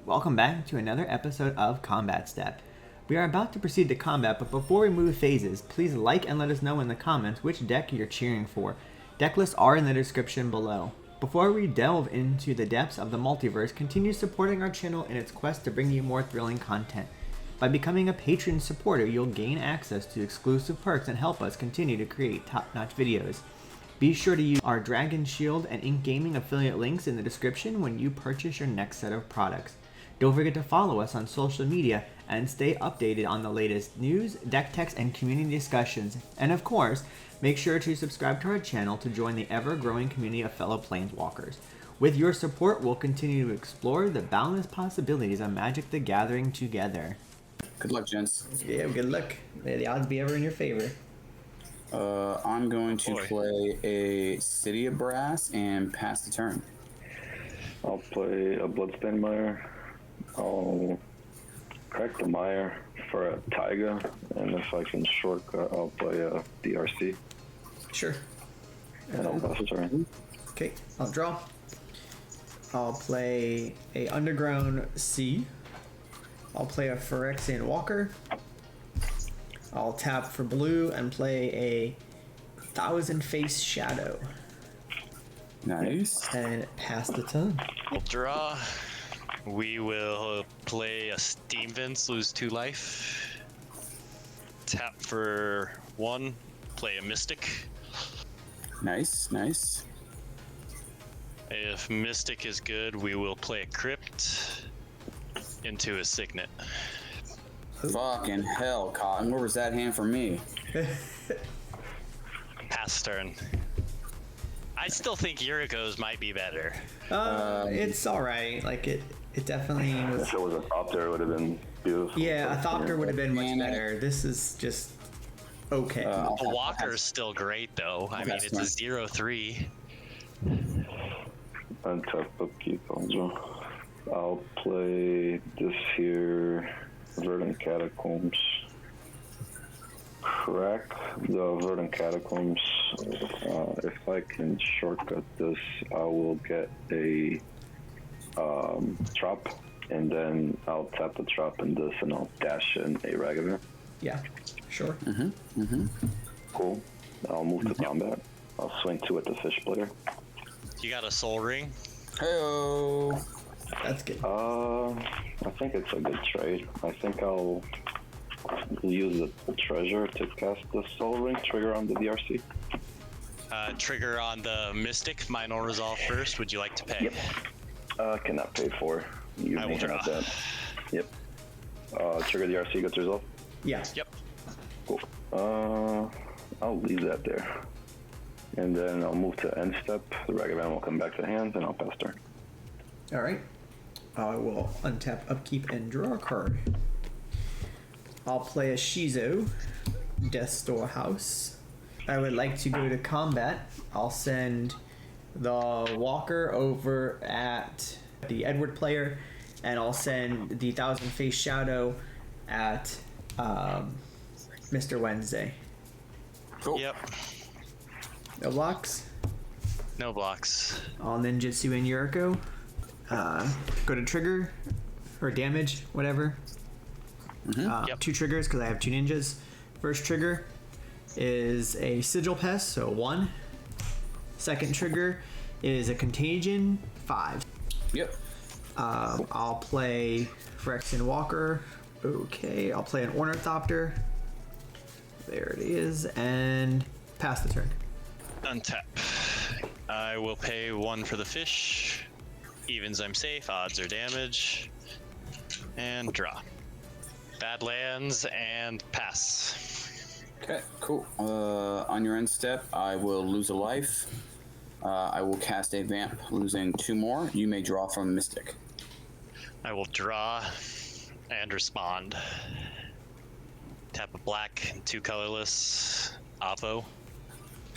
welcome back to another episode of Combat Step. We are about to proceed to combat, but before we move phases, please like and let us know in the comments which deck you're cheering for. Deck lists are in the description below. Before we delve into the depths of the multiverse, continue supporting our channel in its quest to bring you more thrilling content. By becoming a patron supporter, you'll gain access to exclusive perks and help us continue to create top-notch videos. Be sure to use our Dragon Shield and Ink Gaming affiliate links in the description when you purchase your next set of products. Don't forget to follow us on social media and stay updated on the latest news, deck techs, and community discussions. And of course, make sure to subscribe to our channel to join the ever-growing community of fellow Planeswalkers. With your support, we'll continue to explore the boundless possibilities of Magic the Gathering together. Good luck, gents. Yeah, good luck. May the odds be ever in your favor. I'm going to play a City of Brass and pass the turn. I'll play a Bloodstained Mire. I'll crack the Mire for a Taiga, and if I can shortcut, I'll play a DRC. Sure. And I'll pass the turn. Okay, I'll draw. I'll play a Underground Sea. I'll play a Phyrexian Walker. I'll tap for blue and play a Thousand Face Shadow. Nice. And pass the turn. I'll draw. We will play a Steam Vince, lose 2 life. Tap for 1, play a Mystic. Nice, nice. If Mystic is good, we will play a Crypt into a Signet. Fucking hell, Cotton. Where was that hand for me? Pass turn. I still think Yuriko's might be better. It's alright. Like, it definitely was. If it was a Thopter, it would have been beautiful. Yeah, a Thopter would have been much better. This is just okay. The Walker's still great, though. I mean, it's a 0-3. Untap upkeep, I'll play this here, Verdant Catacombs. Crack the Verdant Catacombs. If I can shortcut this, I will get a trap, and then I'll tap the trap in this, and I'll dash in a Ragavan. Yeah, sure. Cool. I'll move to combat. I'll swing 2 at the fish player. You got a Soul Ring? Hey-o. That's good. I think it's a good trade. I think I'll use the treasure to cast the Soul Ring, trigger on the DRC. Trigger on the Mystic, final resolve first. Would you like to pay? Yep. Cannot pay for. You I may will draw. have that. Yep. Trigger the RC, gets resolve. Yeah. Yep. Cool. I'll leave that there. And then I'll move to end step. The Ragavan will come back to hand, and I'll pass turn. Alright. I will untap, upkeep, and draw a card. I'll play a Shizo, Death Storehouse. I would like to go to combat. I'll send the Walker over at the Edward player, and I'll send the Thousand Face Shadow at Mr. Wednesday. Cool. Yep. No blocks. No blocks. I'll ninjutsu in Yuriko. Go to trigger or damage, whatever. Yep. 2 triggers because I have 2 ninjas. First trigger is a Sigil Pest, so 1. Second trigger is a Contagion, 5. Yep. I'll play Phyrexian Walker. Okay, I'll play an Ornithopter. There it is, and pass the turn. Untap. I will pay 1 for the fish. Evens I'm safe, odds are damage. And draw. Badlands and pass. Okay, cool. On your end step, I will lose a life. I will cast a Vamp, losing 2 more. You may draw from Mystic. I will draw and respond. Tap a black and 2 colorless. Avo.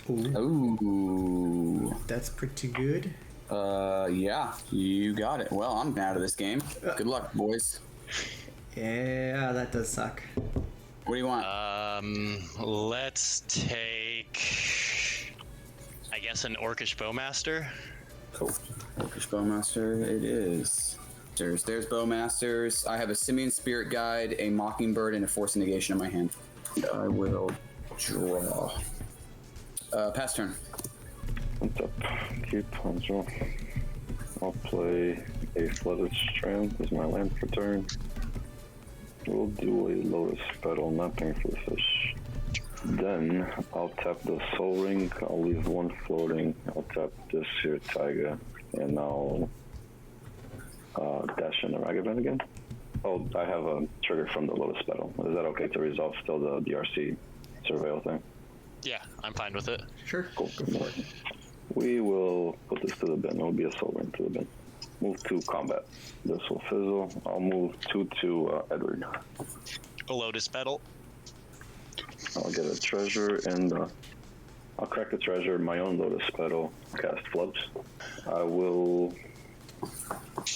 Ooh. That's pretty good. Yeah, you got it. Well, I'm out of this game. Good luck, boys. Yeah, that does suck. What do you want? Let's take, I guess, an Orcish Bowmaster. Cool. Orcish Bowmaster it is. Bowmasters. There's Bowmasters. I have a Simian Spirit Guide, a Mockingbird, and a Force of Negation in my hand. I will draw. Pass turn. What's up? Keep on draw. I'll play a Flooded Strand as my land for turn. We'll do a Lotus Petal, nothing for the fish. Then I'll tap the Soul Ring. I'll leave one floating. I'll tap this here Taiga, and I'll dash in the Ragavan again. Oh, I have a trigger from the Lotus Petal. Is that okay to resolve still the DRC surveil thing? Yeah, I'm fine with it. Sure. Cool. Good for it. We will put this to the bin. It'll be a Soul Ring to the bin. Move to combat. This will fizzle. I'll move 2 to Edward. A Lotus Petal. I'll get a treasure and I'll crack the treasure, my own Lotus Petal, cast Flubs. I will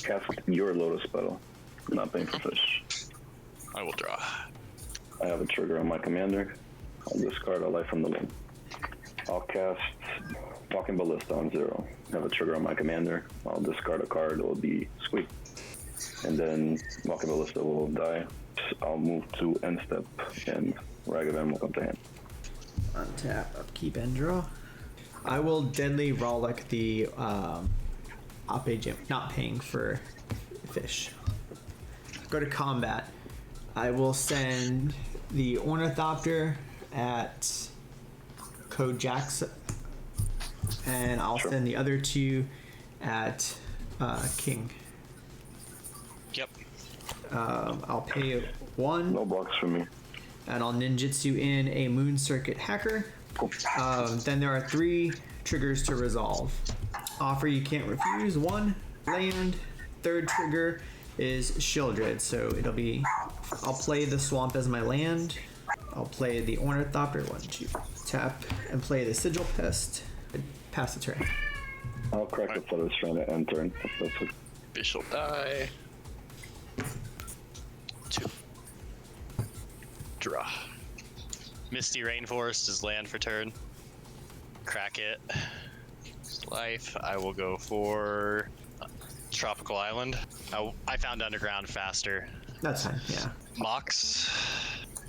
cast your Lotus Petal, not paying for fish. I will draw. I have a trigger on my commander. I'll discard a life from the loam. I'll cast Walking Ballista on 0. I have a trigger on my commander. I'll discard a card. It will be Squeak. And then Walking Ballista will die. I'll move to end step and Ragavan will come to hand. Untap, upkeep, and draw. I will Deadly Rollick the Ape Gym, not paying for fish. Go to combat. I will send the Ornithopter at Kojax, and I'll send the other 2 at King. Yep. I'll pay 1. No blocks for me. And I'll ninjutsu in a Moon Circuit Hacker. Then there are 3 triggers to resolve. Offer you can't refuse, 1 land. 3rd trigger is Shieldred, so it'll be, I'll play the Swamp as my land. I'll play the Ornithopter, 1, 2, tap, and play the Sigil Pest. Pass the turn. I'll crack the Flooded Strand at end turn. That's it. Fish will die. 2. Draw. Misty Rainforest is land for turn. Crack it. Life. I will go for Tropical Island. I found Underground faster. That's fine, yeah. Mox.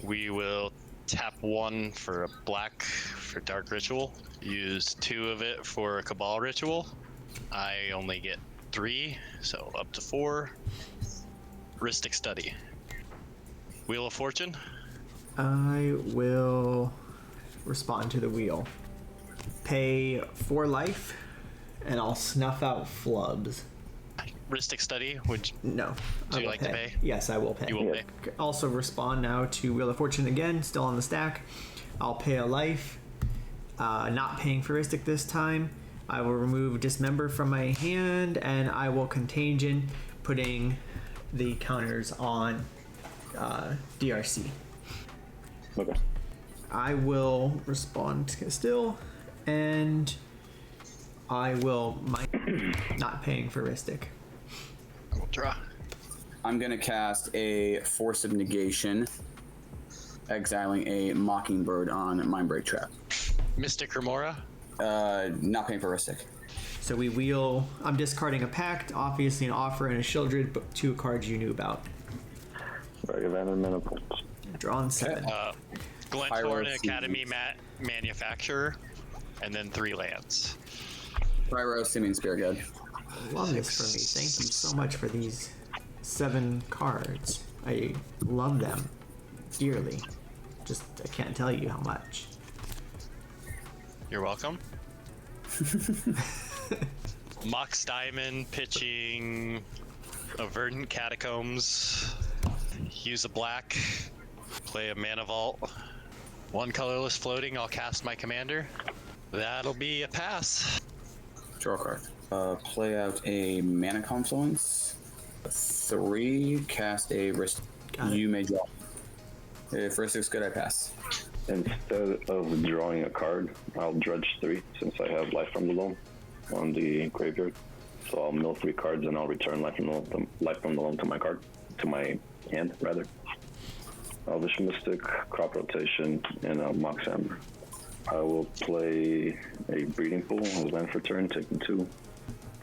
We will tap 1 for a black for Dark Ritual. Use 2 of it for a Cabal Ritual. I only get 3, so up to 4. Rhystic Study. Wheel of Fortune. I will respond to the wheel. Pay 4 life, and I'll snuff out Flubs. Rhystic Study. Would you, No. do you like to pay? Yes, I will pay. You will pay. Also respond now to Wheel of Fortune again, still on the stack. I'll pay a life, not paying for Rhystic this time. I will remove Dismember from my hand, and I will Contagion, putting the counters on DRC. Okay. I will respond still, and I will not paying for Rhystic. I will draw. I'm going to cast a Force of Negation, exiling a Mockingbird on Mindbreak Trap. Mystic Remora. Not paying for Rhystic. So we wheel. I'm discarding a Pact, obviously an Offer, and a Shieldred, but 2 cards you knew about. Ragavan and Menopause. Drawn 7. Pyro Glenthorne Academy Manufacturer, and then 3 lands. Pyro, Simian Spirit Guide. Love this for me. Thank you so much for these 7 cards. I love them dearly. Just, I can't tell you how much. You're welcome. Mox Diamond pitching a Verdant Catacombs. Use a black. Play a Mana Vault. 1 colorless floating. I'll cast my commander. That'll be a pass. Draw a card. Play out a Mana Confluence. 3, cast a Wrist. You may draw. If Wrystic's good, I pass. Instead of drawing a card, I'll dredge 3 since I have Life from the Loam on the graveyard. So I'll mill 3 cards and I'll return Life from the Loam to my card, to my hand rather. Elvish Mystic, Crop Rotation, and a Mox Hammer. I will play a Breeding Pool as land for turn, taking 2.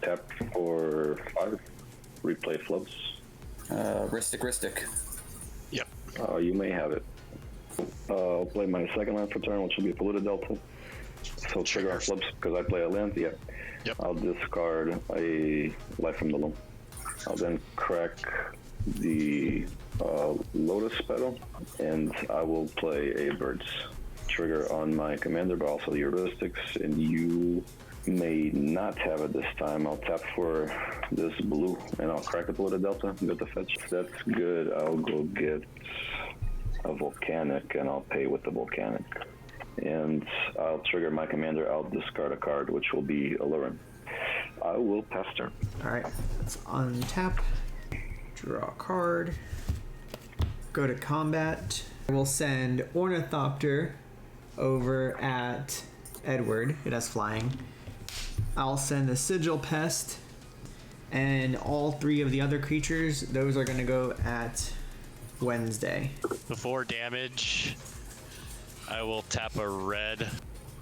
Tap for 5. replay Flubs. Ristic. Yep. You may have it. I'll play my second land for turn, which will be a Polluted Delta. So trigger on Flubs because I play a land. Yeah. Yep. I'll discard a Life from the Loam. I'll then crack the Lotus Petal, and I will play a Birds. Trigger on my commander, but also the heuristics, and you may not have it this time. I'll tap for this blue, and I'll crack the Polluted Delta, get the fetch. If that's good, I'll go get a Volcanic, and I'll pay with the Volcanic. And I'll trigger my commander, I'll discard a card, which will be Alluring. I will pass turn. Alright, let's untap, draw a card, go to combat. We'll send Ornithopter over at Edward, it has flying. I'll send the Sigil Pest, and all three of the other creatures, those are going to go at Wednesday. Before damage, I will tap a red,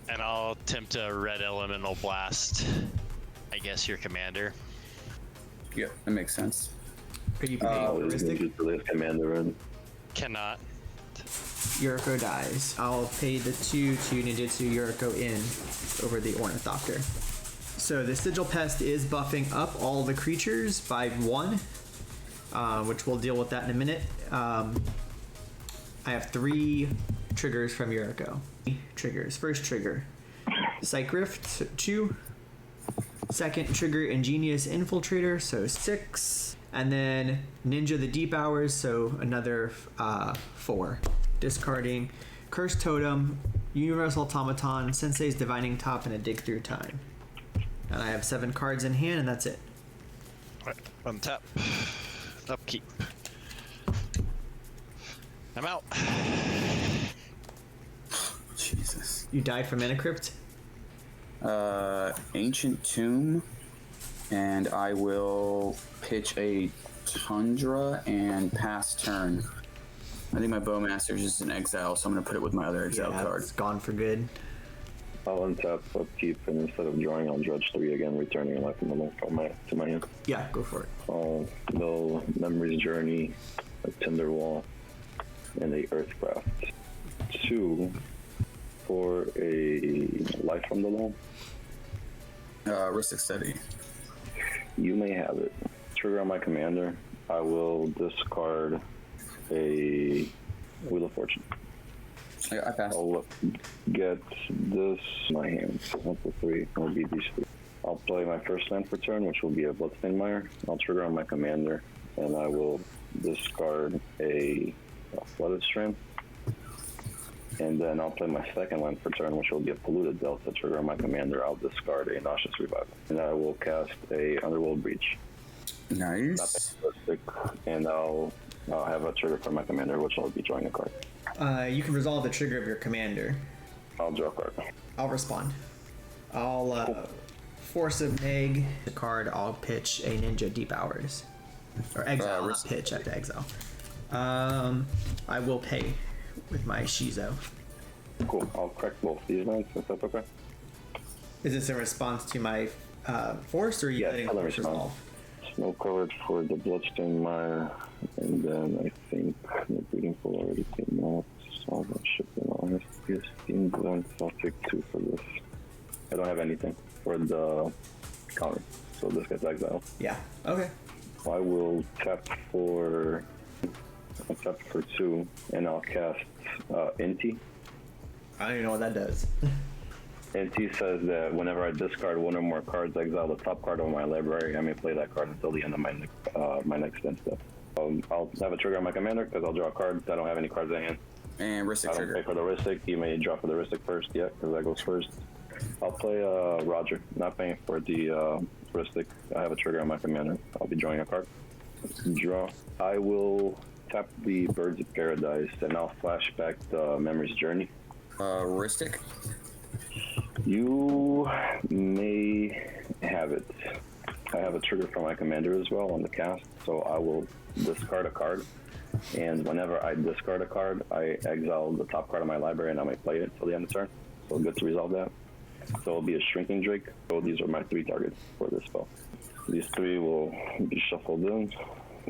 and I'll attempt a red elemental blast. I guess your commander. Yeah, that makes sense. Are you paying heuristic? Commander in. Cannot. Yuriko dies. I'll pay the 2 to Ninjutsu Yuriko in over the Ornithopter. So the Sigil Pest is buffing up all the creatures by 1, which we'll deal with that in a minute. I have 3 triggers from Yuriko. Triggers. First trigger, Psych Rift, 2. Second trigger, Ingenious Infiltrator, so 6. And then Ninja the Deep Hours, so another 4. Discarding Cursed Totem, Universal Automaton, Sensei's Divining Top, and a Dig Through Time. And I have 7 cards in hand, and that's it. Right, untap. Upkeep. I'm out. Jesus. You died from Mana Crypt? Ancient Tomb, and I will pitch a Tundra and pass turn. I think my Bowmaster's just in exile, so I'm going to put it with my other exile card. It's gone for good. I'll untap Upkeep, and instead of drawing, I'll dredge 3 again, returning a Life from the Loam to my hand. Yeah, go for it. I'll mill Memory's Journey, a Tinder Wall, and a Earthcraft. 2 for a Life from the Loam. Ristic Steady. You may have it. Trigger on my commander. I will discard a Wheel of Fortune. I pass. I'll get this in my hand. 1 to 3. It'll be these 3. I'll play my first land for turn, which will be a Bloodstained Mire. I'll trigger on my commander, and I will discard a Flooded Strand. And then I'll play my second land for turn, which will be a Polluted Delta. Trigger on my commander, I'll discard a Nauseous Revival. And I will cast a Underworld Breach. Nice. And I'll have a trigger for my commander, which I'll be drawing a card. You can resolve the trigger of your commander. I'll draw a card. I'll respond. I'll Force of Meg. The card, I'll pitch a Ninja Deep Hours. Or exile, not pitch, I have to exile. I will pay with my Shizo. Cool. I'll crack both these lands, if that's okay. Is this in response to my force, or are you letting the force resolve? Snow covered for the Bloodstained Mire, and then I think the Breeding Pool already came out, so I'll ship them all. I have 15 blanks, I'll take 2 for this. I don't have anything for the counter, so this gets exiled. Yeah, okay. I will tap for 2, and I'll cast Inti. I don't even know what that does. Inti says that whenever I discard 1 or more cards, exile the top card of my library. I may play that card until the end of my next end step. I'll have a trigger on my commander because I'll draw a card. I don't have any cards in hand. And Ristic I don't trigger. pay for the Ristic. You may draw for the Ristic first, yeah, because that goes first. I'll play Roger, not paying for the Ristic. I have a trigger on my commander. I'll be drawing a card. Draw. I will tap the Birds of Paradise, and I'll flashback the Memory's Journey. Ristic. You may have it. I have a trigger for my commander as well on the cast, so I will discard a card. And whenever I discard a card, I exile the top card of my library, and I may play it till the end of the turn. So good to resolve that. So it'll be a Shrinking Drake. So these are my 3 targets for this spell. These 3 will be shuffled in.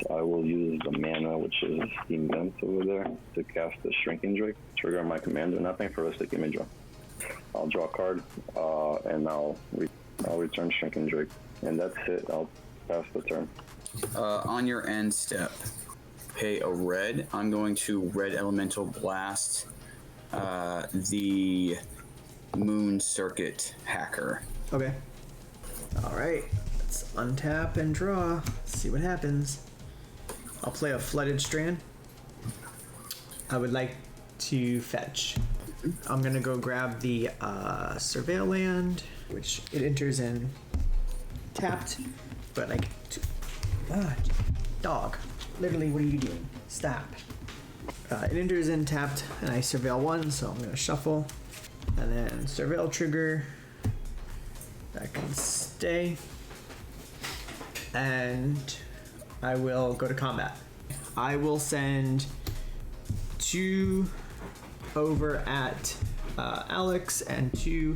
I will use the mana, which is immense over there, to cast the Shrinking Drake. Trigger my commander. Nothing for Ristic Image draw. I'll draw a card, and I'll return Shrinking Drake. And that's it. I'll pass the turn. On your end step, pay a red. I'm going to red elemental blast the Moon Circuit Hacker. Okay. All right. Let's untap and draw. See what happens. I'll play a Flooded Strand. I would like to fetch. I'm gonna go grab the Surveil land, which it enters in tapped, but like, dog. Literally, what are you doing? Stop. It enters in tapped, and I Surveil 1, so I'm gonna shuffle, and then Surveil trigger. That can stay, and I will go to combat. I will send 2 over at Alex and 2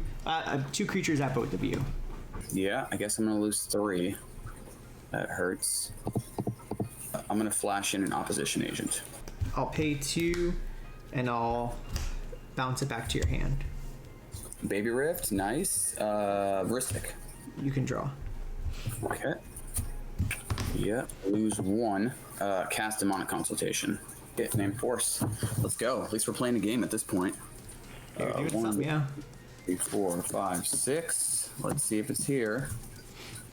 creatures at both of you. Yeah, I guess I'm gonna lose 3. That hurts. I'm gonna flash in an opposition agent. I'll pay 2, and I'll bounce it back to your hand. Baby Rift, nice. Ristic. You can draw. Okay. Yeah, lose 1. Cast Demonic Consultation. Hit name Force. Let's go. At least we're playing a game at this point. You're doing 1, something, yeah. 3, 4, 5, 6. Let's see if it's here.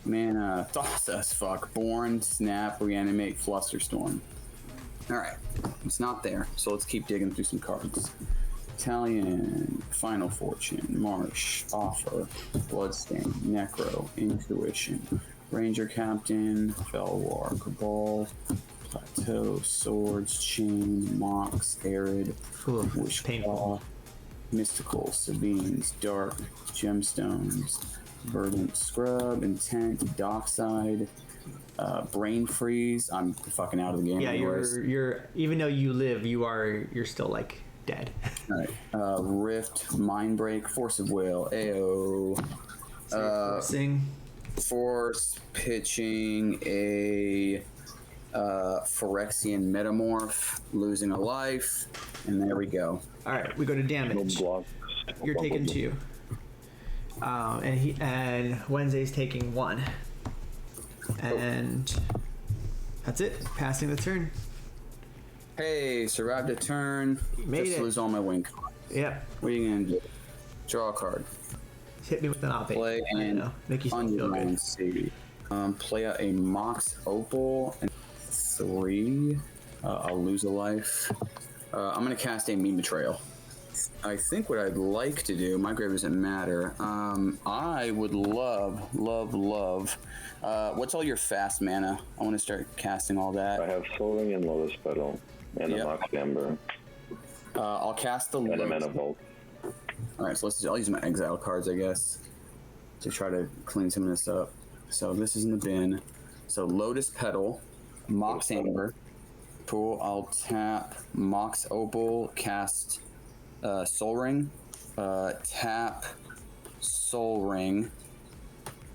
Mana, Thoughts as fuck. Born, Snap, Reanimate, Flusterstorm. Alright, it's not there, so let's keep digging through some cards. Italian, Final Fortune, Marsh, Offer, Bloodstain, Necro, Intuition, Ranger Captain, Felwar, Cabal, Plateau, Swords, Chain, Mox, Arid, Ooh, Wishclaw, painful. Mystical, Sabines, Dark, Gemstones, Verdant Scrub, Intent, Dockside, Brain Freeze. I'm fucking out of the game. Yeah, anyways. you're even though you live, you're still like dead. Alright. Rift, Mindbreak, Force of Will, AO. Forcing. Force pitching a Phyrexian Metamorph, losing a life, and there we go. All right, we go to damage. Block. You're taking 2. And Wednesday's taking 1. And that's it. Passing the turn. Hey, survived a turn. Made Just it. lose all my win. Yep. What are you gonna do? Draw a card. Hit me with an op. Play I and know. Make you feel good. Underland play out a Mox Opal and 3. I'll lose a life. I'm gonna cast a Mean Betrayal. I think what I'd like to do, my grave doesn't matter. I would love. What's all your fast mana? I want to start casting all that. I have Soul Ring and Lotus Petal, and Yep. a Mox Amber, I'll cast the and a Lotus. Mana Vault. All right, so I'll use my exile cards, I guess, to try to clean some of this up. So this is in the bin. So Lotus Petal, Mox Amber. Cool. I'll tap Mox Opal, cast Soul Ring, tap Soul Ring,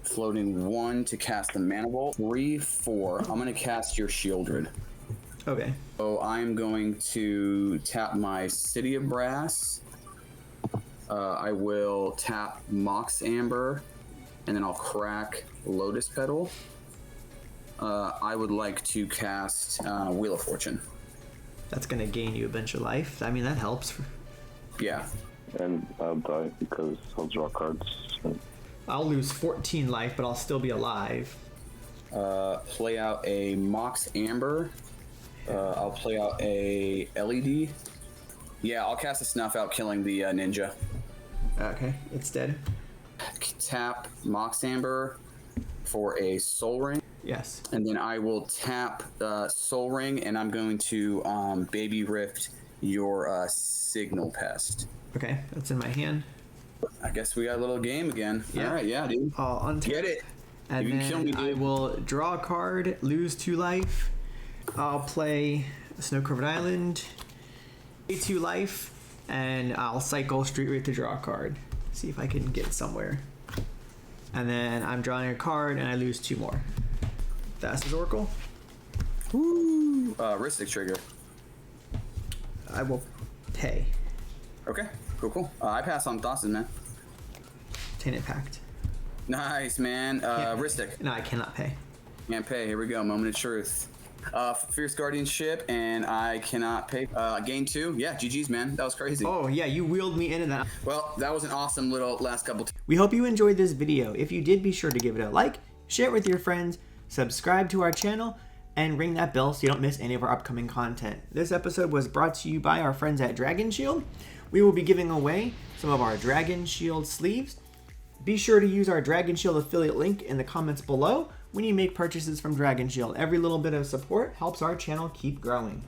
floating 1 to cast the Mana Vault. 3, 4. I'm gonna cast your Shieldred. Okay. So I'm going to tap my City of Brass. I will tap Mox Amber, and then I'll crack Lotus Petal. I would like to cast Wheel of Fortune. That's gonna gain you a bunch of life. I mean, that helps. Yeah. And I'll die because I'll draw cards. I'll lose 14 life, but I'll still be alive. Play out a Mox Amber. I'll play out a LED. Yeah, I'll cast a Snuff Out, killing the ninja. Okay, it's dead. Tap Mox Amber for a Soul Ring. Yes. And then I will tap Soul Ring, and I'm going to Baby Rift your Signal Pest. Okay, that's in my hand. I guess we got a little game again. Yeah. All right, yeah, dude. I'll untap. Get it. And You can then kill me, I dude. will draw a card, lose 2 life. I'll play Snow-Covered Island, pay 2 life, and I'll cycle Street Wraith to draw a card. See if I can get somewhere. And then I'm drawing a card, and I lose 2 more. Fast as Oracle. Woo! Ristic trigger. I will pay. Okay, cool. I pass on Thassin, man. Tainted Pact. Nice, man. Ristic. No, I cannot pay. Can't pay. Here we go. Moment of truth. Fierce Guardianship, and I cannot pay. Gain 2. Yeah, GG's, man. That was crazy. Oh, yeah, you wheeled me into that. Well, that was an awesome little last couple. We hope you enjoyed this video. If you did, be sure to give it a like, share it with your friends, subscribe to our channel, and ring that bell so you don't miss any of our upcoming content. This episode was brought to you by our friends at Dragon Shield. We will be giving away some of our Dragon Shield sleeves. Be sure to use our Dragon Shield affiliate link in the comments below when you make purchases from Dragon Shield. Every little bit of support helps our channel keep growing.